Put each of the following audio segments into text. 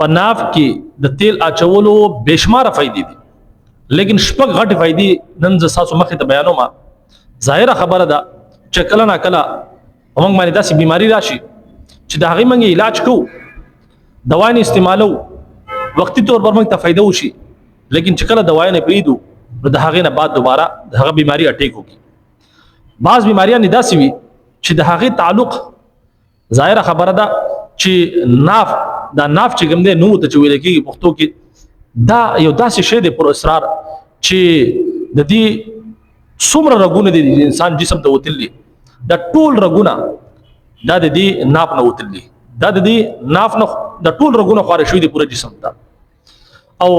په ناف کې د تیل اچولو بشمار فائدې دي، لیکن شپږ غټ فائدې نن ز تاسو مخې ته بیانوم. ظاهره خبره ده چې کله نه کله موږ باندې داسې بیماری راشي چې د هغې موږ علاج کوو، دوا نه استعمالو، وقتی طور پر موږ ته فائدہ وشي، لیکن چې کله دوا نه پریدو نو د هغې نه بعد دوباره د هغه بیماری اٹیک وکړي. بعض بیماریان داسې وي چې د هغې تعلق ظاهره خبره ده چې ناف چې کوم دی نو ته چې ویل کېږي پښتو کې، دا یو داسې شی دی پر اسرار چې د دې څومره رګونه دي د انسان جسم ته وتلي، دا ټول رګونه دا د دې ناف نه وتلي، دا د دې ناف نه د ټول رګونه خواره شوي دي پوره جسم ته. او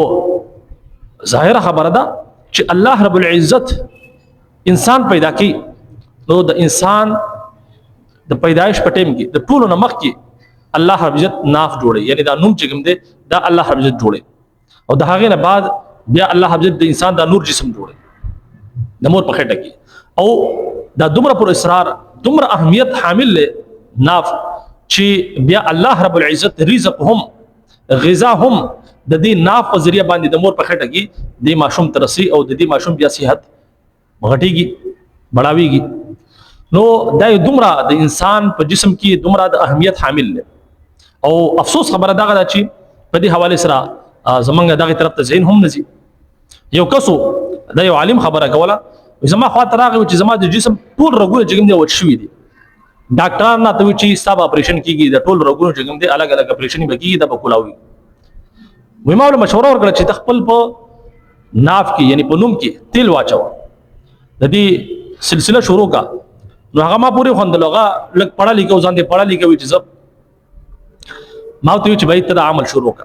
ظاهره خبره ده چې الله رب العزت انسان پیدا کړي نو د انسان د پیدایش په ټیم کې د ټولو نه مخکې الله رب العزت ناف جوړي، یعنی دا نوم چې کوم دی دا الله رب العزت جوړي، او د هغې نه بعد بیا الله رب العزت د انسان دا نور جسم جوړي د مور په خټه کې. او دا دومره پر اسرار دومره اهمیت حامل له ناف چې بیا الله رب العزت رزق هم غذا هم د دې ناف په ذریعہ باندې د مور په خټه کې د ماشوم ترسي، او د دې ماشوم بیا صحت غټيږي بڑاويږي. نو دا دومره د انسان په جسم کې دومره د اهمیت حامل له. او افسوس خبره دا ده چې په دې حواله سره زمونږ دغه طرف ته ذهن هم نزي. یو کسو دا یو عالم خبره کوله، زما خاطر راغی چې زما د جسم ټول رګونه چې کوم دي وټ شوي دي، ډاکټر نه ته چې ستا اپریشن کیږي، د ټول رګونو چې کوم دي الګ الګ اپریشن به کیږي، دا به کولاوي. وې ما له مشوره ورکړه چې خپل په ناف کې یعنی په نوم کې تیل واچو، د دې سلسله شروع کا. نو هغه ما پوری خوندل، هغه لګ پړه لیکو ځان دې پړه لیکو چې زب ما ته چې به ته عمل شروع کا.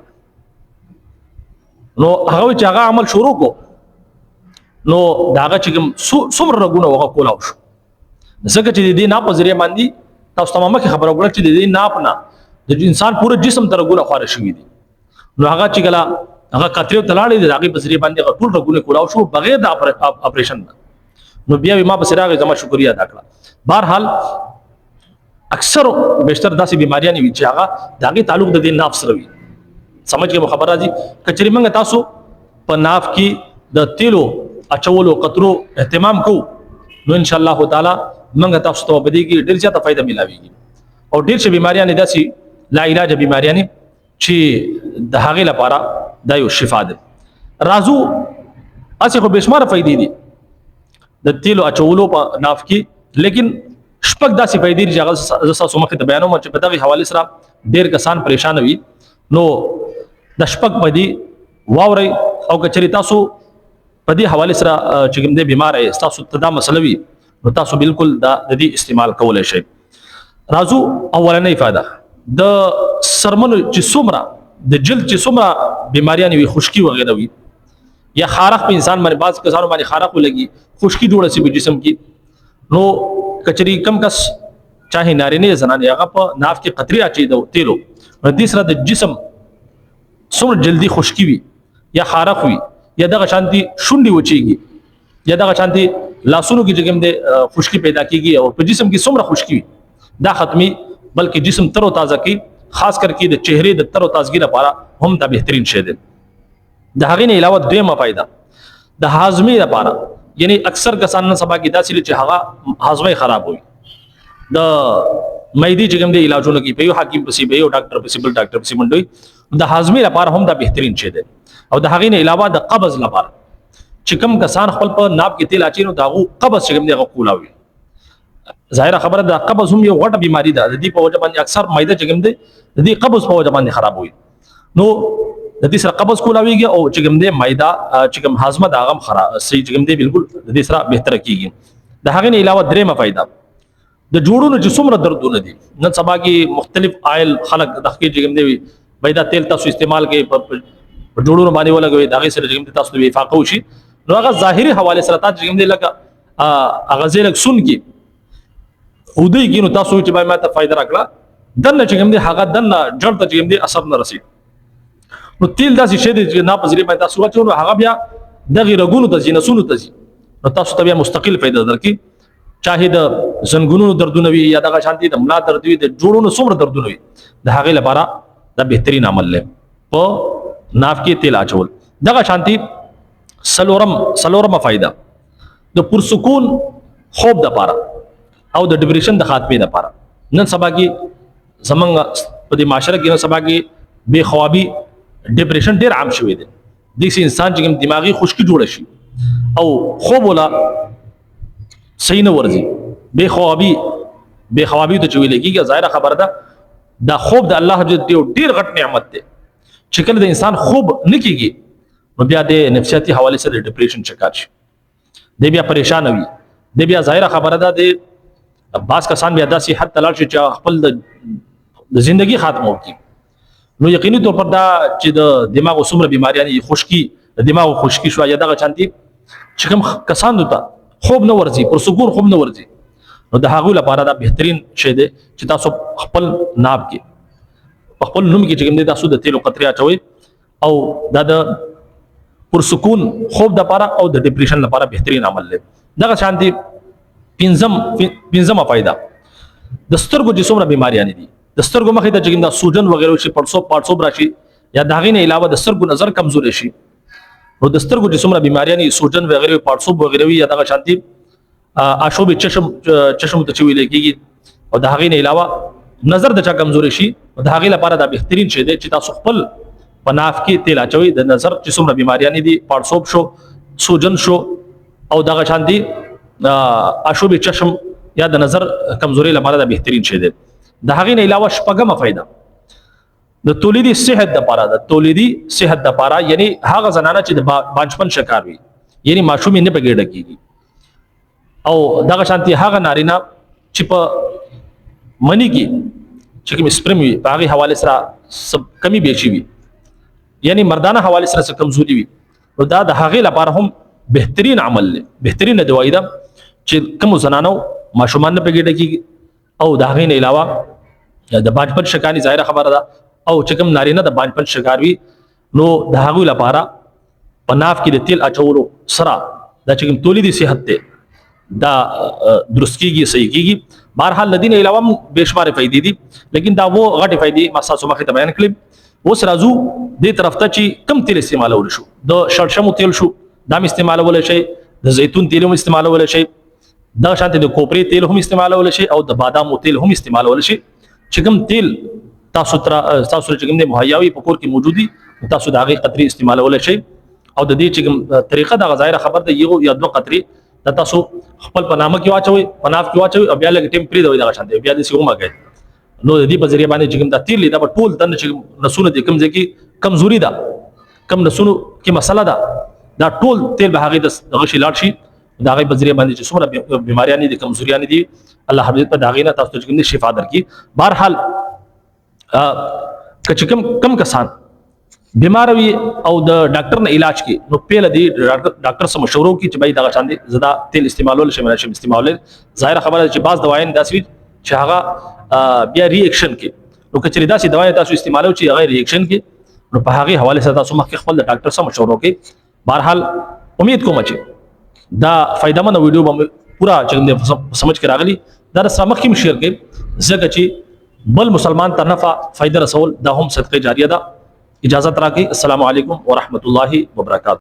نو هغه چې هغه عمل شروع کو نو داغه چې څومره رګونه وغه کولاو شو، ځکه چې د دې ناپ ذریعہ باندې تاسو ته مخکې خبره وکړه چې د دې ناپ نه د انسان پوره جسم ته رګونه خواره شوي دي. نو هغه چې کله هغه قطرې تلاړې د هغې په ذریعہ باندې ټول رګونه کولاو شو بغیر د اپریشن نه. نو بیا ما په سراغ زما شکریا ادا کړه. بهرحال اکثر بیشتر داسې بیماریاں وي چې هغه د هغې تعلق د دې ناف سره وي. سمجھ کې خبر راځي کچري موږ تاسو په ناف کې د تیلو اچولو قطرو اهتمام کوو نو ان شاء الله تعالی موږ تاسو ته په دې کې ډېر زیاته فائدہ ملاويږي. او ډېر څه بیماریاں داسې لا علاج بیماریاں چې د هغې لپاره دا یو شفا ده. راځو اسې خو بشمار فائدې دي د تیلو اچولو په ناف کې، لیکن شپږ داسې فائدې چې هغه تاسو مخې ته بیانوم چې په دغه حواله سره ډېر کسان پریشان وي. نو د شپږ فائدې واورئ، او کچري تاسو په دې حواله سره چې کوم دې بیمار یې تاسو ته دا مسله وي نو تاسو بالکل د دې استعمال کولای شئ. راځو اولنۍ فائدہ د سرمنو چې څومره د جلد چې څومره بیماریاں وي، خشکی وغیرہ وي یا خارق په انسان باندې بعض کسانو باندې خارق ولګي، خشکی جوړه شي په جسم کې، نو کچري کم کس چاهي نارینه زنانه هغه په ناف کې قطري اچي د تیلو د دې سره د جسم څومره جلدی خشکی وي یا خارق وي یا دغه شانتي شونډي وچیږي یا دغه شانتي لاسونو کې جګم د خشکی پیدا کیږي او په جسم کې څومره خشکی وي دا ختمي، بلکې جسم تر او تازه کی، خاص کر کې د چهره د تر او تازګۍ لپاره هم دا بهترین شی دی. د هغې نه علاوه دویمه فائدہ د هاضمې لپاره، یعنی اکثر کسان نن سبا کې داسې چې هغه هاضمه خراب وي، د معدې چې کوم دی علاجونه کې په یو حکیم پسې به یو ډاکټر پسې بل ډاکټر پسې منډوي، د هاضمې لپاره هم دا بهترین شی دی. او د هغې نه علاوه د قبض لپاره چې کوم کسان خپل په ناف کې تیل اچي نو د هغو قبض چې کوم دی هغه کولاوي. ظاهره خبره د قبض هم یو غټه بیماری ده، د دې په وجه باندې اکثر معده چې کوم دی د دې قبض په وجه باندې خراب وي، نو د دې سره قبض کولاويږي او چې کوم دی معده چې کوم هاضمه د هغه خراب صحیح چې کوم دی بالکل د دې سره بهتره کیږي. د هغې نه علاوه درېمه فائدہ د جوړونو چې څومره دردونه دي، نن سبا کې مختلف آئل خلک د هغې چې کوم دی پیدا تیل تاسو استعمال کوي په جوړونو باندې ولګوي، د هغې سره چې کوم دی تاسو ته افاقه وشي نو هغه ظاهري حواله سره تاسو چې کوم دی لکه هغه زیرک سن کې خودی کې نو تاسو چې باید ماته فائدہ راکړه دنه چې کوم دی هغه دنه جړ ته چې کوم دی اثر نه رسي. نو تیل داسې شی دی چې نه په ذریعه باندې تاسو واچو نو هغه بیا دغه رګونو ته ځي، نسونو ته ځي، نو تاسو ته بیا مستقل فائدہ درکړي، چاهه د زنګونو دردونه وي یا دغه شانتي د ملا درد وي، د جوړونو څومره دردونه وي، د هغې لپاره دا بهترین عمل دی. په ناف کې تیل اچول. دغه شانتي سلورم فائدہ د پرسکون خوب د پاره او د ډیپریشن د خاتمه د پاره. نن سبا کې زمونږ په دې معاشره کې نن سبا کې بے خوابي ډیپریشن ډیر عام شوی دی. دغه انسان چې دماغي خشکی جوړ شي او خوب ولا صحیح نه ورځي. بے خوابي ته چوي لګيږي. ظاهره خبره ده دا خوب د الله ډیر غټ نعمت دی چې کله د انسان خوب نه کیږي نو بیا د نفسیاتي حواله سره ډیپریشن شکار شي. دی بیا پریشان وي. دی بیا ظاهره خبره ده د بعض کسان بیا داسې حد تلل شي چې خپل د ژوندۍ خاتمه وکړي. نو یقیني طور پر دا چې د دماغ څومره بیماریاں خشکی د دماغ خشکی شو یا دغه چانتي چې کوم کسان ته خوب نه ورځي پرسکون خوب نه ورځي نو د هغه لپاره دا بهترین شی دی چې تاسو خپل ناب کې خپل نوم کې چې کوم تاسو د تیلو قطرې اچوي او دا د پرسکون خوب د لپاره او د ډیپریشن لپاره بهترین عمل دی. دغه شانتي پنځمه فائدہ د سترګو چې څومره بیماریاں دي د سترګو مخې ته چې دا سوجن وغیرہ شي پړسوب راشي یا دغه نه علاوه د سترګو نظر کمزوري شي نو د سترګو چې څومره بیماریاں دي سوجن وغیرہ پړسوب وغیرہ یا دغه شانتي آشوب چشم ته چوي لګيږي او دغه نه علاوه نظر د چا کمزوري شي دغه لپاره دا بهترین شی دی چې تاسو خپل پناف کې تیل اچوي. د نظر چې څومره بیماریاں دي پړسوب شو سوجن شو او دغه شانتي آشوب چشم یا د نظر کمزوري لپاره دا بهترین شی دی. د هغې نه علاوه شپږمه فائدہ د تولیدي صحت د لپاره یعنی هغه زنانه چې د بانجپن شکار وي یعنی ماشوم نه پګېډه کیږي او دغه شانتي هغه نارینه چې په منی کې چې کوم سپرم وي په هغه حواله سره کمی بیچي وي یعنی مردانه حواله سره کمزوري وي او دا د هغې لپاره هم بهترین عمل دی بهترین دوايي ده چې کوم زنانو ماشومان نه پګېډه کیږي او د هغې نه علاوه د بانجپن شکاري ظاهره خبره ده او چې کوم نارینه د بانجپن شکار وي نو د هغوی لپاره په ناف کې د تیل اچولو سره دا چې کوم تولیدي صحت دی دا درست کیږي صحیح کیږي. بهرحال د دې نه علاوه بېشماره فایدې دي لیکن دا و غټې فایدې ما ستاسو مخې ته بیان کړم. اوس راځو دې طرف ته چې کم تیل استعمالول شو. د شړشمو تیل شو دا هم استعمالولی شئ د زیتون تیل هم استعمالولی شئ دا شانتي د کوپرې تیل هم استعمالول شي او د بادامو تیل هم استعمالول شي. چې کوم تیل تاسو چې کوم مهیا وي په کور کې موجودي تاسو د هغې قطرې استعمالول شي او د دې چې کوم طریقه د ظاهره خبر ده یو یا دوه قطرې د تاسو خپل په نامه کې واچوي په ناف کې واچوي او بیا لږ ټیم پرېږدوئ دغه شانتي بیا داسې ومږئ نو د دې په ذریعه باندې چې کوم دا تیل دی دا به ټول دننه چې نسونه دي کوم ځای کې کمزوري ده کوم نسونو کې مسله ده دا ټول تیل به هغې دغه شي لاړ شي د هغې په ذریعه باندې چې څومره بیماریاں دي کمزوریاں دي الله حافظ په د هغې نه تاسو ته چې کوم شفا درکړي. بهرحال که چې کم کسان بیمار وي او د ډاکټر نه علاج کې نو پیله دی ډاکټر سره مشورو کې چې بھائی دغه شان زدا تیل استعمالول شي مناسب استعمالول. ظاهر خبره چې بعض دوايان داسې وي چې هغه بیا ری اکشن کې نو کچري داسې دوايي تاسو استعمالو چې هغه ری اکشن کې نو په هغه حواله سره تاسو مخکې خپل د ډاکټر سره مشورو کې. بهرحال امید کوم چې دا فائدہ مند ویډیو به پورا چې سمجھ کې راغلی دا سره مخکې شیر کې ځکه چې بل مسلمان ته نفع فائدہ رسول دا هم صدقه جاریه ده. اجازت راکړئ. السلام علیکم ورحمۃ اللہ وبرکاتہ.